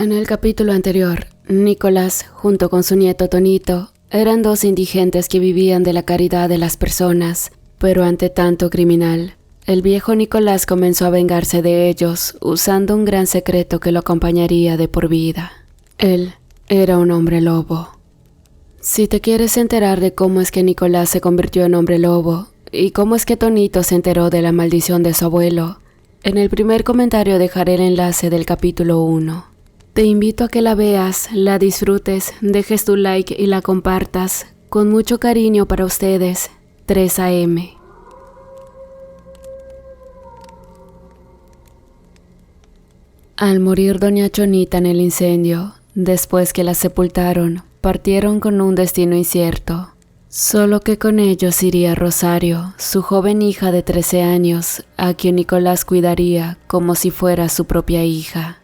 En el capítulo anterior, Nicolás, junto con su nieto Tonito, eran dos indigentes que vivían de la caridad de las personas, pero ante tanto criminal, el viejo Nicolás comenzó a vengarse de ellos usando un gran secreto que lo acompañaría de por vida. Él era un hombre lobo. Si te quieres enterar de cómo es que Nicolás se convirtió en hombre lobo y cómo es que Tonito se enteró de la maldición de su abuelo, en el primer comentario dejaré el enlace del capítulo 1. Te invito a que la veas, la disfrutes, dejes tu like y la compartas. Con mucho cariño para ustedes, 3AM. Al morir doña Chonita en el incendio, después que la sepultaron, partieron con un destino incierto. Solo que con ellos iría Rosario, su joven hija de 13 años, a quien Nicolás cuidaría como si fuera su propia hija.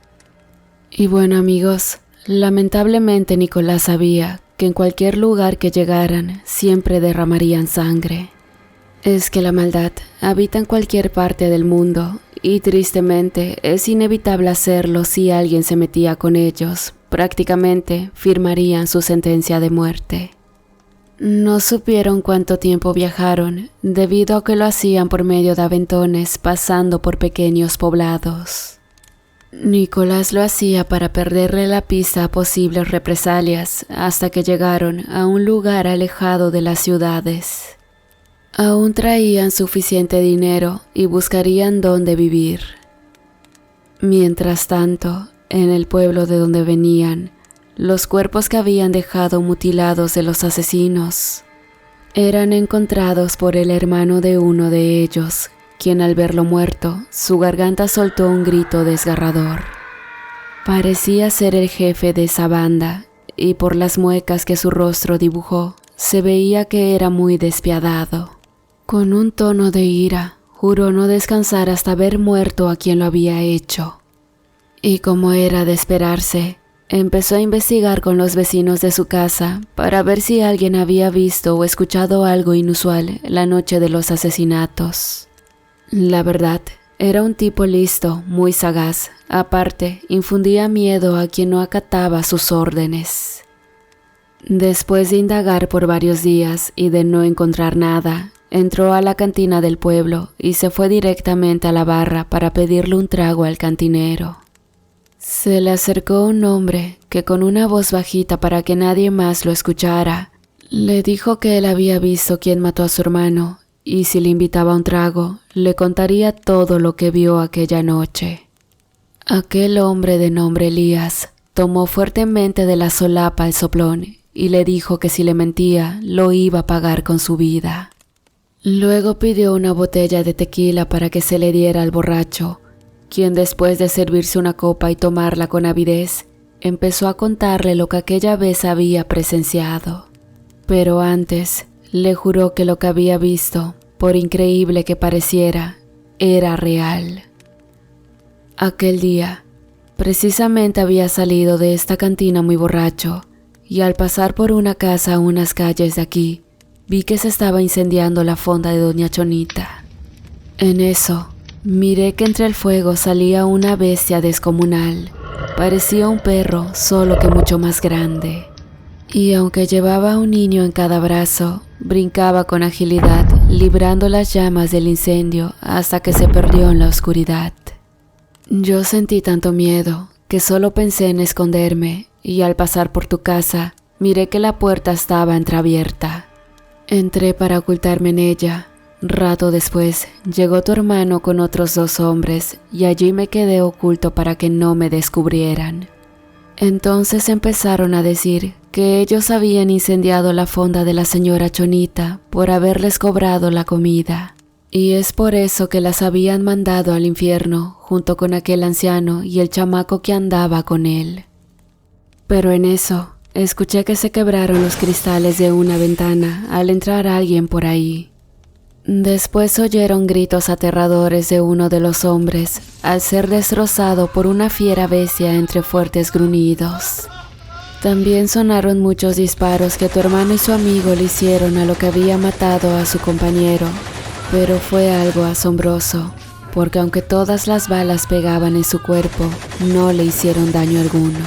Y bueno amigos, lamentablemente Nicolás sabía que en cualquier lugar que llegaran siempre derramarían sangre. Es que la maldad habita en cualquier parte del mundo y tristemente es inevitable hacerlo si alguien se metía con ellos. Prácticamente firmarían su sentencia de muerte. No supieron cuánto tiempo viajaron debido a que lo hacían por medio de aventones pasando por pequeños poblados. Nicolás lo hacía para perderle la pista a posibles represalias hasta que llegaron a un lugar alejado de las ciudades. Aún traían suficiente dinero y buscarían dónde vivir. Mientras tanto, en el pueblo de donde venían, los cuerpos que habían dejado mutilados de los asesinos eran encontrados por el hermano de uno de ellos, quien al verlo muerto, su garganta soltó un grito desgarrador. Parecía ser el jefe de esa banda, y por las muecas que su rostro dibujó, se veía que era muy despiadado. Con un tono de ira, juró no descansar hasta ver muerto a quien lo había hecho. Y como era de esperarse, empezó a investigar con los vecinos de su casa para ver si alguien había visto o escuchado algo inusual la noche de los asesinatos. La verdad, era un tipo listo, muy sagaz. Aparte, infundía miedo a quien no acataba sus órdenes. Después de indagar por varios días y de no encontrar nada, entró a la cantina del pueblo y se fue directamente a la barra para pedirle un trago al cantinero. Se le acercó un hombre que con una voz bajita para que nadie más lo escuchara, le dijo que él había visto quién mató a su hermano y si le invitaba a un trago, le contaría todo lo que vio aquella noche. Aquel hombre de nombre Elías tomó fuertemente de la solapa el soplón y le dijo que si le mentía, lo iba a pagar con su vida. Luego pidió una botella de tequila para que se le diera al borracho, quien después de servirse una copa y tomarla con avidez, empezó a contarle lo que aquella vez había presenciado. Pero antes, le juró que lo que había visto, por increíble que pareciera, era real. Aquel día, precisamente había salido de esta cantina muy borracho, y al pasar por una casa a unas calles de aquí, vi que se estaba incendiando la fonda de doña Chonita. En eso, miré que entre el fuego salía una bestia descomunal. Parecía un perro, solo que mucho más grande. Y aunque llevaba a un niño en cada brazo, brincaba con agilidad, librando las llamas del incendio hasta que se perdió en la oscuridad. Yo sentí tanto miedo que solo pensé en esconderme y al pasar por tu casa, miré que la puerta estaba entreabierta. Entré para ocultarme en ella. Rato después, llegó tu hermano con otros 2 hombres y allí me quedé oculto para que no me descubrieran. Entonces empezaron a decir que ellos habían incendiado la fonda de la señora Chonita por haberles cobrado la comida, y es por eso que las habían mandado al infierno junto con aquel anciano y el chamaco que andaba con él. Pero en eso, escuché que se quebraron los cristales de una ventana al entrar alguien por ahí. Después oyeron gritos aterradores de uno de los hombres al ser destrozado por una fiera bestia entre fuertes gruñidos. También sonaron muchos disparos que tu hermano y su amigo le hicieron a lo que había matado a su compañero, pero fue algo asombroso, porque aunque todas las balas pegaban en su cuerpo, no le hicieron daño alguno.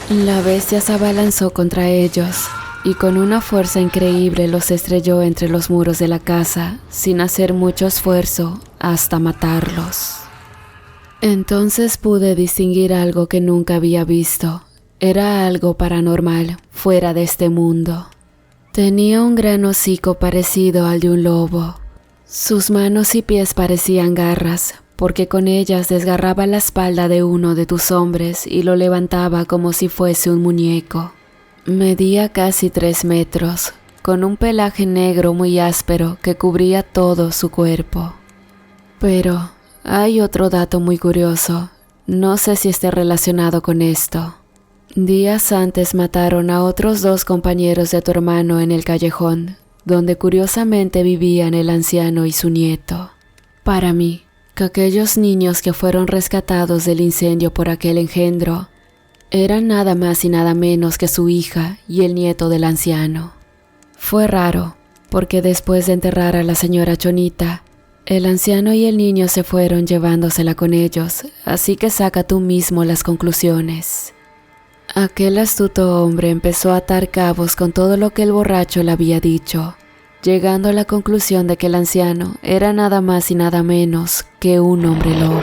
La bestia se abalanzó contra ellos y con una fuerza increíble los estrelló entre los muros de la casa, sin hacer mucho esfuerzo, hasta matarlos. Entonces pude distinguir algo que nunca había visto. Era algo paranormal, fuera de este mundo. Tenía un gran hocico parecido al de un lobo. Sus manos y pies parecían garras, porque con ellas desgarraba la espalda de uno de tus hombres y lo levantaba como si fuese un muñeco. Medía casi 3 metros, con un pelaje negro muy áspero que cubría todo su cuerpo. Pero hay otro dato muy curioso, no sé si esté relacionado con esto. Días antes mataron a otros 2 compañeros de tu hermano en el callejón, donde curiosamente vivían el anciano y su nieto. Para mí, que aquellos niños que fueron rescatados del incendio por aquel engendro eran nada más y nada menos que su hija y el nieto del anciano. Fue raro, porque después de enterrar a la señora Chonita, el anciano y el niño se fueron llevándosela con ellos, así que saca tú mismo las conclusiones. Aquel astuto hombre empezó a atar cabos con todo lo que el borracho le había dicho, llegando a la conclusión de que el anciano era nada más y nada menos que un hombre lobo.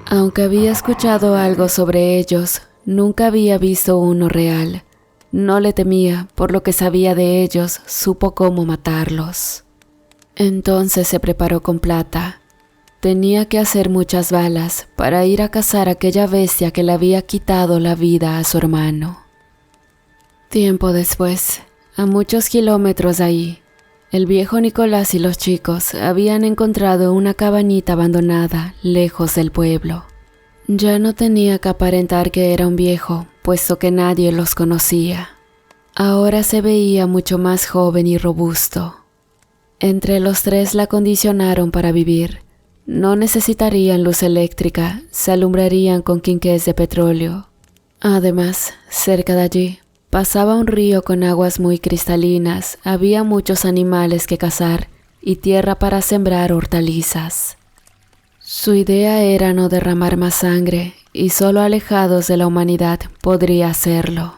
Aunque había escuchado algo sobre ellos, nunca había visto uno real. No le temía, por lo que sabía de ellos, supo cómo matarlos. Entonces se preparó con plata. Tenía que hacer muchas balas para ir a cazar a aquella bestia que le había quitado la vida a su hermano. Tiempo después, a muchos kilómetros de ahí, el viejo Nicolás y los chicos habían encontrado una cabañita abandonada lejos del pueblo. Ya no tenía que aparentar que era un viejo, puesto que nadie los conocía. Ahora se veía mucho más joven y robusto. Entre los 3 la acondicionaron para vivir. No necesitarían luz eléctrica, se alumbrarían con quinqués de petróleo. Además, cerca de allí, pasaba un río con aguas muy cristalinas, había muchos animales que cazar y tierra para sembrar hortalizas. Su idea era no derramar más sangre y solo alejados de la humanidad podría hacerlo.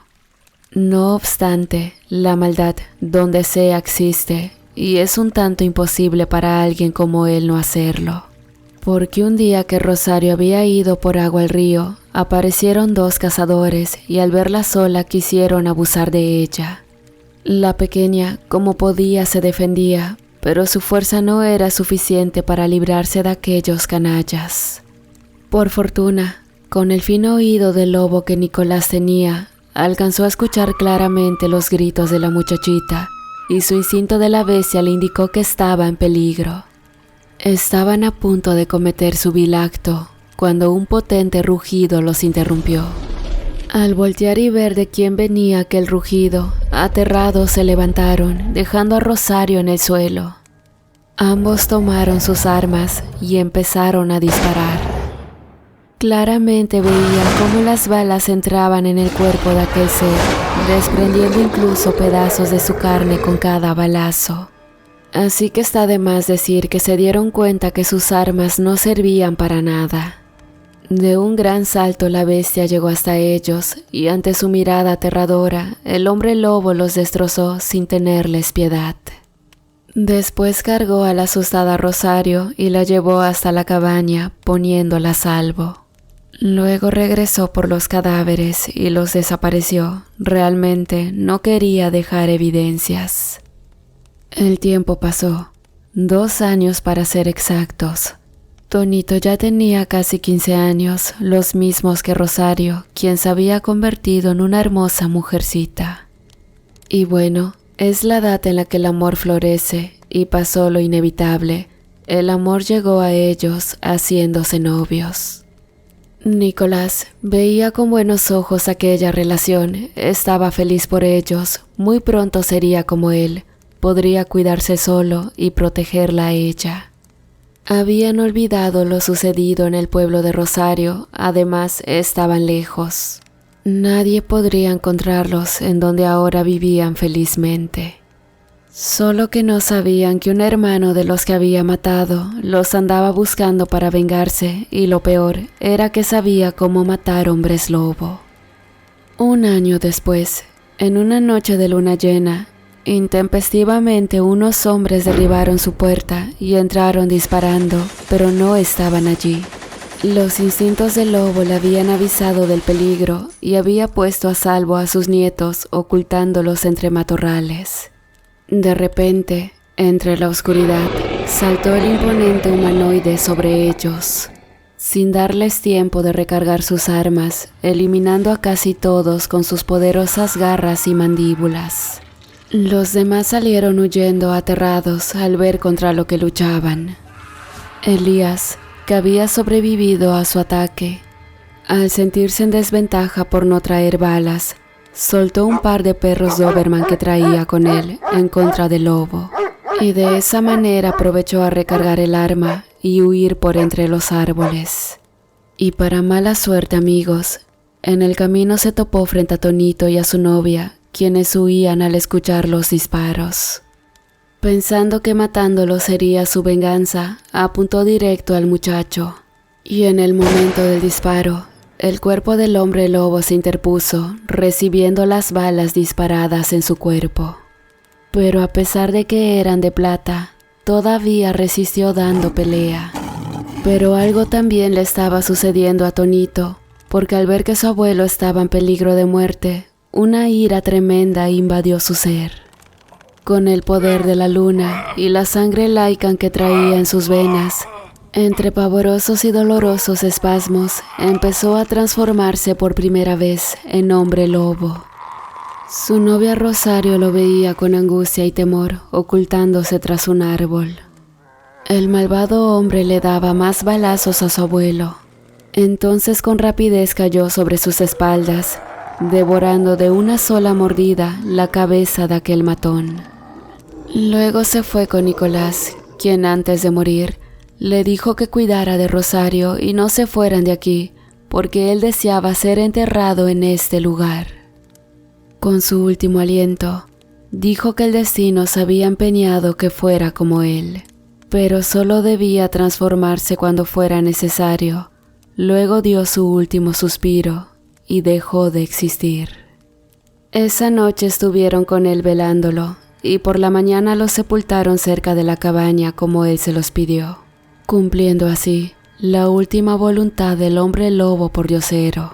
No obstante, la maldad donde sea existe y es un tanto imposible para alguien como él no hacerlo. Porque un día que Rosario había ido por agua al río, aparecieron 2 cazadores y al verla sola quisieron abusar de ella. La pequeña, como podía, se defendía, pero su fuerza no era suficiente para librarse de aquellos canallas. Por fortuna, con el fino oído del lobo que Nicolás tenía, alcanzó a escuchar claramente los gritos de la muchachita y su instinto de la bestia le indicó que estaba en peligro. Estaban a punto de cometer su vil acto cuando un potente rugido los interrumpió. Al voltear y ver de quién venía aquel rugido, aterrados se levantaron, dejando a Rosario en el suelo. Ambos tomaron sus armas y empezaron a disparar. Claramente veían cómo las balas entraban en el cuerpo de aquel ser, desprendiendo incluso pedazos de su carne con cada balazo. Así que está de más decir que se dieron cuenta que sus armas no servían para nada. De un gran salto la bestia llegó hasta ellos y ante su mirada aterradora, el hombre lobo los destrozó sin tenerles piedad. Después cargó a la asustada Rosario y la llevó hasta la cabaña, poniéndola a salvo. Luego regresó por los cadáveres y los desapareció. Realmente no quería dejar evidencias. El tiempo pasó, 2 años para ser exactos. Tonito ya tenía casi 15 años, los mismos que Rosario, quien se había convertido en una hermosa mujercita. Y bueno, es la edad en la que el amor florece y pasó lo inevitable. El amor llegó a ellos haciéndose novios. Nicolás veía con buenos ojos aquella relación, estaba feliz por ellos, muy pronto sería como él. Podría cuidarse solo y protegerla a ella. Habían olvidado lo sucedido en el pueblo de Rosario, además estaban lejos. Nadie podría encontrarlos en donde ahora vivían felizmente. Solo que no sabían que un hermano de los que había matado los andaba buscando para vengarse, y lo peor era que sabía cómo matar hombres lobo. Un año después, en una noche de luna llena, intempestivamente unos hombres derribaron su puerta y entraron disparando, pero no estaban allí. Los instintos del lobo le habían avisado del peligro y había puesto a salvo a sus nietos ocultándolos entre matorrales. De repente, entre la oscuridad, saltó el imponente humanoide sobre ellos, sin darles tiempo de recargar sus armas, eliminando a casi todos con sus poderosas garras y mandíbulas. Los demás salieron huyendo aterrados al ver contra lo que luchaban. Elías, que había sobrevivido a su ataque, al sentirse en desventaja por no traer balas, soltó un par de perros Doberman que traía con él en contra del lobo, y de esa manera aprovechó a recargar el arma y huir por entre los árboles. Y para mala suerte, amigos, en el camino se topó frente a Tonito y a su novia, quienes huían al escuchar los disparos. Pensando que matándolo sería su venganza, apuntó directo al muchacho, y en el momento del disparo, el cuerpo del hombre lobo se interpuso, recibiendo las balas disparadas en su cuerpo. Pero a pesar de que eran de plata, todavía resistió dando pelea. Pero algo también le estaba sucediendo a Tonito, porque al ver que su abuelo estaba en peligro de muerte, una ira tremenda invadió su ser. Con el poder de la luna y la sangre Lycan que traía en sus venas, entre pavorosos y dolorosos espasmos, empezó a transformarse por primera vez en hombre lobo. Su novia Rosario lo veía con angustia y temor, ocultándose tras un árbol. El malvado hombre le daba más balazos a su abuelo. Entonces con rapidez cayó sobre sus espaldas, devorando de una sola mordida la cabeza de aquel matón. Luego se fue con Nicolás, quien antes de morir le dijo que cuidara de Rosario y no se fueran de aquí, porque él deseaba ser enterrado en este lugar. Con su último aliento, dijo que el destino se había empeñado que fuera como él, pero solo debía transformarse cuando fuera necesario. Luego dio su último suspiro y dejó de existir. Esa noche estuvieron con él velándolo, y por la mañana lo sepultaron cerca de la cabaña como él se los pidió, cumpliendo así la última voluntad del hombre lobo pordiosero,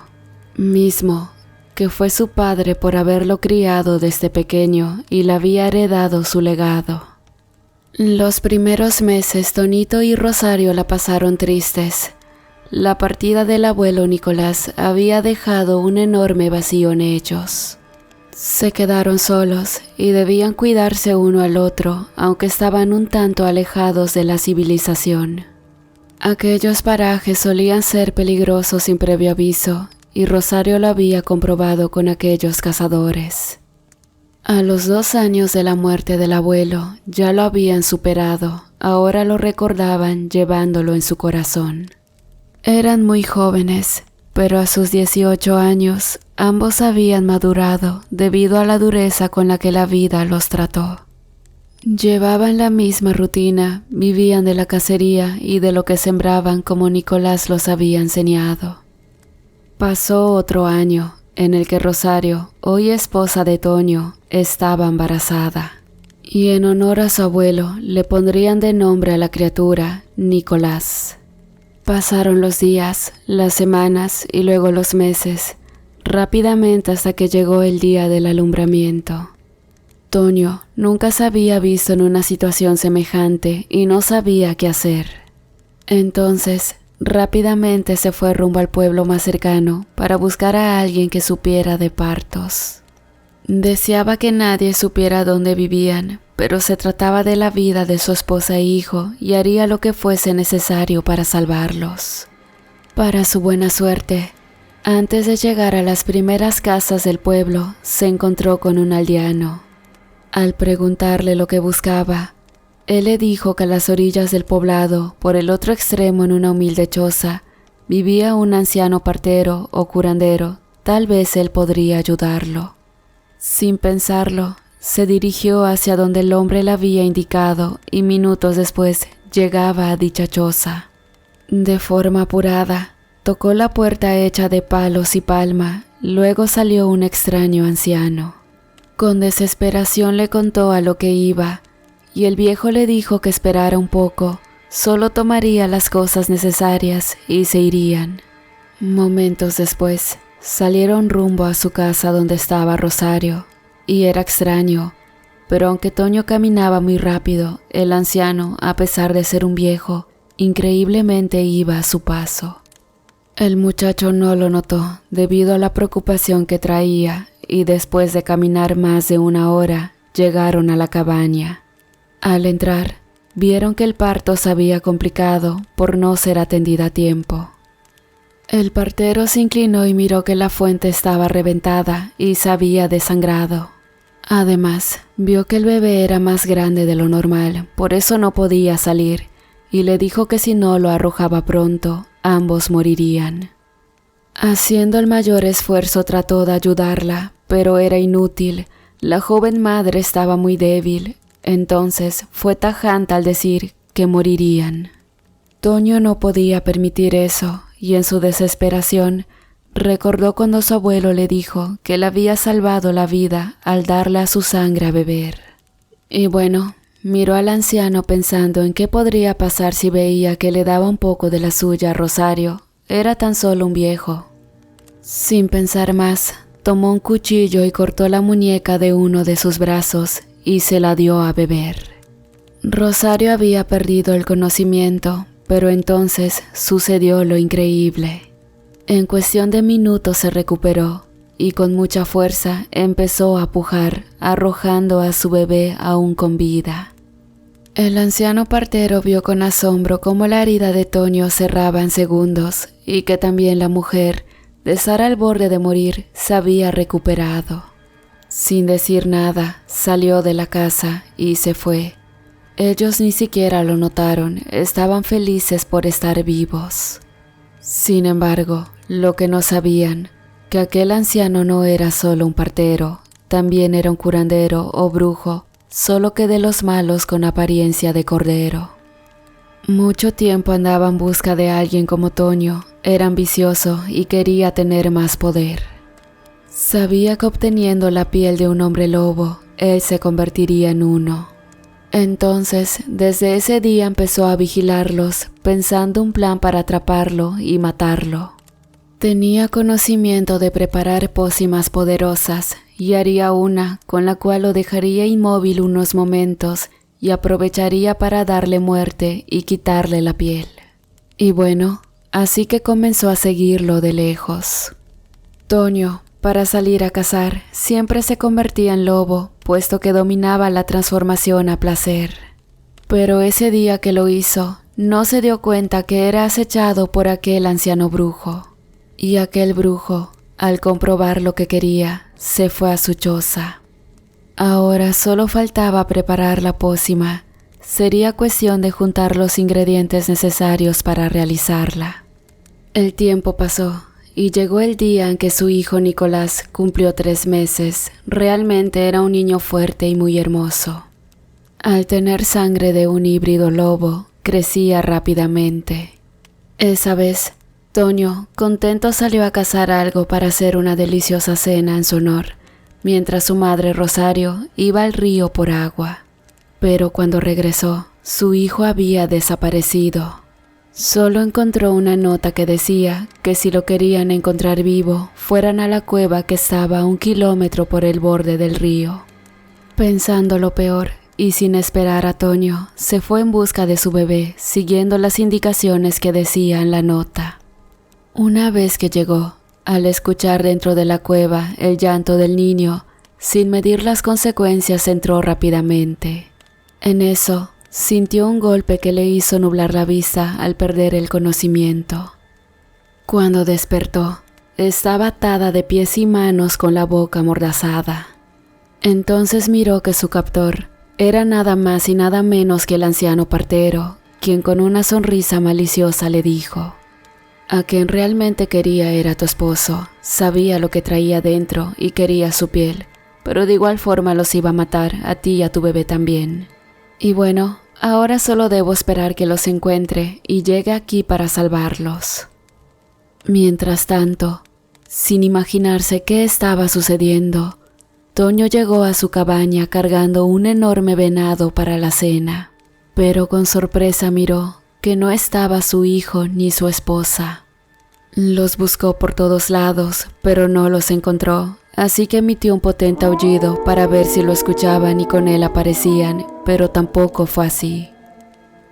mismo que fue su padre por haberlo criado desde pequeño y le había heredado su legado. Los primeros meses Tonito y Rosario la pasaron tristes. La partida del abuelo Nicolás había dejado un enorme vacío en ellos. Se quedaron solos y debían cuidarse uno al otro, aunque estaban un tanto alejados de la civilización. Aquellos parajes solían ser peligrosos sin previo aviso, y Rosario lo había comprobado con aquellos cazadores. A los 2 años de la muerte del abuelo ya lo habían superado, ahora lo recordaban llevándolo en su corazón. Eran muy jóvenes, pero a sus 18 años ambos habían madurado debido a la dureza con la que la vida los trató. Llevaban la misma rutina, vivían de la cacería y de lo que sembraban como Nicolás los había enseñado. Pasó otro año en el que Rosario, hoy esposa de Toño, estaba embarazada, y en honor a su abuelo le pondrían de nombre a la criatura Nicolás. Pasaron los días, las semanas y luego los meses, rápidamente hasta que llegó el día del alumbramiento. Toño nunca se había visto en una situación semejante y no sabía qué hacer. Entonces, rápidamente se fue rumbo al pueblo más cercano para buscar a alguien que supiera de partos. Deseaba que nadie supiera dónde vivían, pero se trataba de la vida de su esposa e hijo y haría lo que fuese necesario para salvarlos. Para su buena suerte, antes de llegar a las primeras casas del pueblo, se encontró con un aldeano. Al preguntarle lo que buscaba, él le dijo que a las orillas del poblado, por el otro extremo en una humilde choza, vivía un anciano partero o curandero, tal vez él podría ayudarlo. Sin pensarlo, se dirigió hacia donde el hombre le había indicado y minutos después llegaba a dicha choza. De forma apurada, tocó la puerta hecha de palos y palma, luego salió un extraño anciano. Con desesperación le contó a lo que iba, y el viejo le dijo que esperara un poco, solo tomaría las cosas necesarias y se irían. Momentos después, salieron rumbo a su casa donde estaba Rosario, y era extraño, pero aunque Toño caminaba muy rápido, el anciano, a pesar de ser un viejo, increíblemente iba a su paso. El muchacho no lo notó debido a la preocupación que traía, y después de caminar más de 1 hora, llegaron a la cabaña. Al entrar, vieron que el parto se había complicado por no ser atendida a tiempo. El partero se inclinó y miró que la fuente estaba reventada y se había desangrado. Además, vio que el bebé era más grande de lo normal, por eso no podía salir, y le dijo que si no lo arrojaba pronto, ambos morirían. Haciendo el mayor esfuerzo trató de ayudarla, pero era inútil. La joven madre estaba muy débil, entonces fue tajante al decir que morirían. Toño no podía permitir eso, y en su desesperación recordó cuando su abuelo le dijo que le había salvado la vida al darle a su sangre a beber. Y bueno, miró al anciano pensando en qué podría pasar si veía que le daba un poco de la suya a Rosario. Era tan solo un viejo. Sin pensar más, tomó un cuchillo y cortó la muñeca de uno de sus brazos y se la dio a beber. Rosario había perdido el conocimiento, pero entonces sucedió lo increíble. En cuestión de minutos se recuperó y con mucha fuerza empezó a pujar, arrojando a su bebé aún con vida. El anciano partero vio con asombro cómo la herida de Toño cerraba en segundos y que también la mujer, de estar al borde de morir, se había recuperado. Sin decir nada, salió de la casa y se fue. Ellos ni siquiera lo notaron, estaban felices por estar vivos. Sin embargo, lo que no sabían, que aquel anciano no era solo un partero, también era un curandero o brujo, solo que de los malos con apariencia de cordero. Mucho tiempo andaba en busca de alguien como Toño, era ambicioso y quería tener más poder. Sabía que obteniendo la piel de un hombre lobo, él se convertiría en uno. Entonces, desde ese día empezó a vigilarlos, pensando un plan para atraparlo y matarlo. Tenía conocimiento de preparar pócimas poderosas y haría una con la cual lo dejaría inmóvil unos momentos y aprovecharía para darle muerte y quitarle la piel. Y bueno, así que comenzó a seguirlo de lejos. Toño, para salir a cazar, siempre se convertía en lobo, puesto que dominaba la transformación a placer. Pero ese día que lo hizo, no se dio cuenta que era acechado por aquel anciano brujo. Y aquel brujo, al comprobar lo que quería, se fue a su choza. Ahora solo faltaba preparar la pócima. Sería cuestión de juntar los ingredientes necesarios para realizarla. El tiempo pasó y llegó el día en que su hijo Nicolás cumplió 3 meses. Realmente era un niño fuerte y muy hermoso. Al tener sangre de un híbrido lobo, crecía rápidamente. Esa vez, Toño, contento, salió a cazar algo para hacer una deliciosa cena en su honor, mientras su madre Rosario iba al río por agua. Pero cuando regresó, su hijo había desaparecido. Solo encontró una nota que decía que si lo querían encontrar vivo, fueran a la cueva que estaba a 1 kilómetro por el borde del río. Pensando lo peor, y sin esperar a Toño, se fue en busca de su bebé, siguiendo las indicaciones que decía en la nota. Una vez que llegó, al escuchar dentro de la cueva el llanto del niño, sin medir las consecuencias entró rápidamente. En eso, sintió un golpe que le hizo nublar la vista al perder el conocimiento. Cuando despertó, estaba atada de pies y manos con la boca amordazada. Entonces miró que su captor era nada más y nada menos que el anciano partero, quien con una sonrisa maliciosa le dijo: «A quien realmente quería era tu esposo, sabía lo que traía dentro y quería su piel, pero de igual forma los iba a matar, a ti y a tu bebé también. Y bueno, ahora solo debo esperar que los encuentre y llegue aquí para salvarlos. Mientras tanto, sin imaginarse qué estaba sucediendo, Toño llegó a su cabaña cargando un enorme venado para la cena, pero con sorpresa miró que no estaba su hijo ni su esposa. Los buscó por todos lados, pero no los encontró, así que emitió un potente aullido para ver si lo escuchaban y con él aparecían, pero tampoco fue así.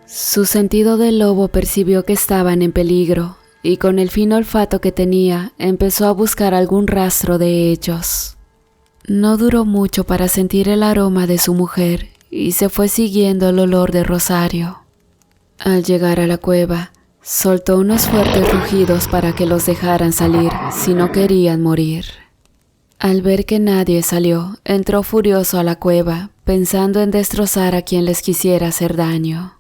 Su sentido del lobo percibió que estaban en peligro, y con el fino olfato que tenía, empezó a buscar algún rastro de ellos. No duró mucho para sentir el aroma de su mujer, y se fue siguiendo el olor de Rosario. Al llegar a la cueva, soltó unos fuertes rugidos para que los dejaran salir si no querían morir. Al ver que nadie salió, entró furioso a la cueva, pensando en destrozar a quien les quisiera hacer daño.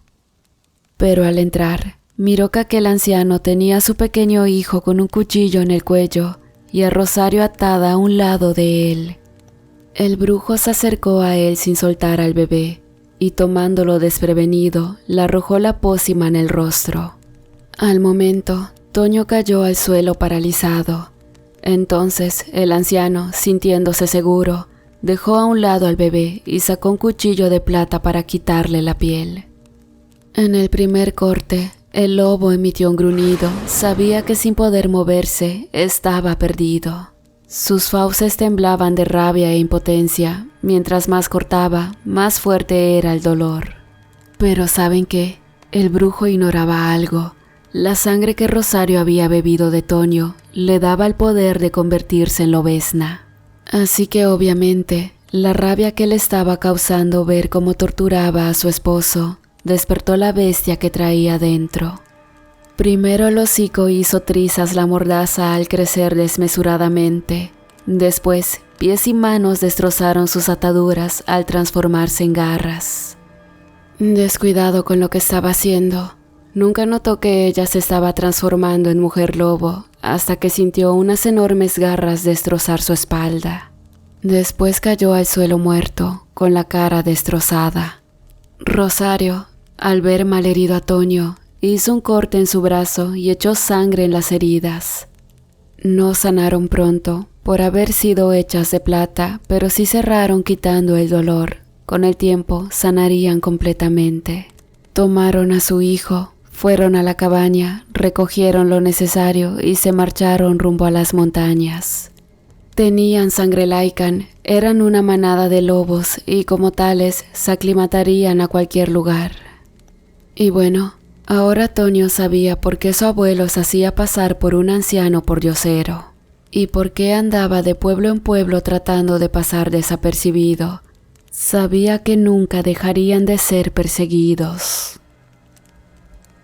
Pero al entrar, miró que aquel anciano tenía a su pequeño hijo con un cuchillo en el cuello y a Rosario atada a un lado de él. El brujo se acercó a él sin soltar al bebé y tomándolo desprevenido, le arrojó la pócima en el rostro. Al momento, Toño cayó al suelo paralizado. Entonces, el anciano, sintiéndose seguro, dejó a un lado al bebé y sacó un cuchillo de plata para quitarle la piel. En el primer corte, el lobo emitió un gruñido. Sabía que sin poder moverse, estaba perdido. Sus fauces temblaban de rabia e impotencia. Mientras más cortaba, más fuerte era el dolor. Pero ¿saben qué? El brujo ignoraba algo. La sangre que Rosario había bebido de Toño le daba el poder de convertirse en lobezna. Así que obviamente, la rabia que le estaba causando ver cómo torturaba a su esposo despertó la bestia que traía dentro. Primero el hocico hizo trizas la mordaza al crecer desmesuradamente. Después, pies y manos destrozaron sus ataduras al transformarse en garras. Descuidado con lo que estaba haciendo, nunca notó que ella se estaba transformando en mujer lobo hasta que sintió unas enormes garras destrozar su espalda. Después cayó al suelo muerto, con la cara destrozada. Rosario, al ver malherido a Toño, hizo un corte en su brazo y echó sangre en las heridas. No sanaron pronto por haber sido hechas de plata, pero sí cerraron quitando el dolor. Con el tiempo sanarían completamente. Tomaron a su hijo, fueron a la cabaña, recogieron lo necesario y se marcharon rumbo a las montañas. Tenían sangre Lycan, eran una manada de lobos y como tales se aclimatarían a cualquier lugar. Y bueno, ahora Toño sabía por qué su abuelo se hacía pasar por un anciano pordiosero y por qué andaba de pueblo en pueblo tratando de pasar desapercibido. Sabía que nunca dejarían de ser perseguidos.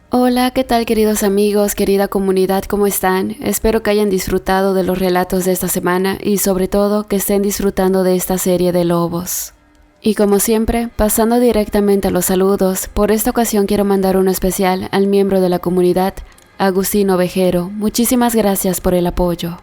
Hola, ¿qué tal queridos amigos, querida comunidad? ¿Cómo están? Espero que hayan disfrutado de los relatos de esta semana y sobre todo que estén disfrutando de esta serie de lobos. Y como siempre, pasando directamente a los saludos, por esta ocasión quiero mandar uno especial al miembro de la comunidad, Agustín Ovejero. Muchísimas gracias por el apoyo.